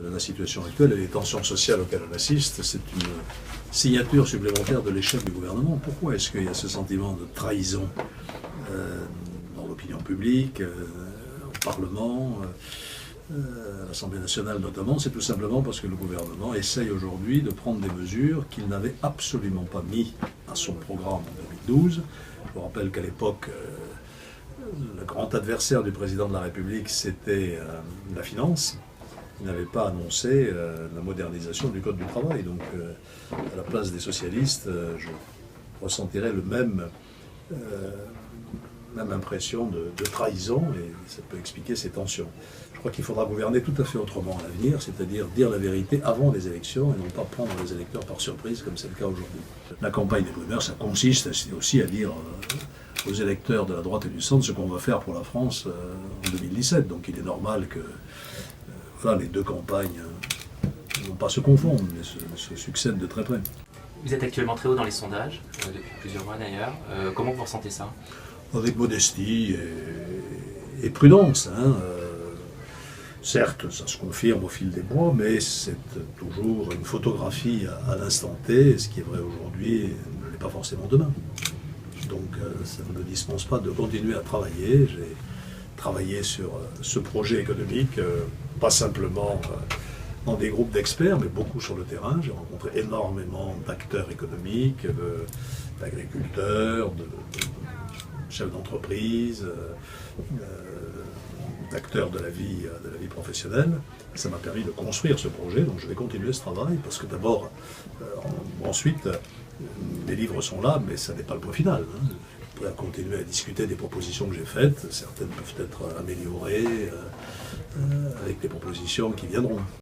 La situation actuelle et les tensions sociales auxquelles on assiste, c'est une signature supplémentaire de l'échec du gouvernement. Pourquoi est-ce qu'il y a ce sentiment de trahison dans l'opinion publique, au Parlement, à l'Assemblée nationale notamment? C'est tout simplement parce que le gouvernement essaye aujourd'hui de prendre des mesures qu'il n'avait absolument pas mis à son programme en 2012. Je vous rappelle qu'à l'époque, le grand adversaire du président de la République, c'était la finance. Il n'avait pas annoncé la modernisation du Code du travail. Donc, à la place des socialistes, je ressentirais même impression de trahison, et ça peut expliquer ces tensions. Je crois qu'il faudra gouverner tout à fait autrement à l'avenir, c'est-à-dire dire la vérité avant les élections et non pas prendre les électeurs par surprise comme c'est le cas aujourd'hui. La campagne des rumeurs, ça consiste aussi à dire aux électeurs de la droite et du centre ce qu'on va faire pour la France en 2017. Donc il est normal que les deux campagnes n'ont pas se confondre, mais se succèdent de très près. Vous êtes actuellement très haut dans les sondages, depuis plusieurs mois d'ailleurs. Comment vous ressentez ça? Avec modestie et prudence. Certes, ça se confirme au fil des mois, mais c'est toujours une photographie à l'instant T. Ce qui est vrai aujourd'hui ne l'est pas forcément demain. Donc ça ne me dispense pas de continuer à travailler. J'ai travaillé sur ce projet économique, pas simplement dans des groupes d'experts, mais beaucoup sur le terrain. J'ai rencontré énormément d'acteurs économiques, d'agriculteurs, de chefs d'entreprise, d'acteurs de la vie professionnelle. Ça m'a permis de construire ce projet, donc je vais continuer ce travail, parce que d'abord, ensuite, les livres sont là, mais ça n'est pas le point final. Je pourrais continuer à discuter des propositions que j'ai faites, certaines peuvent être améliorées avec des propositions qui viendront.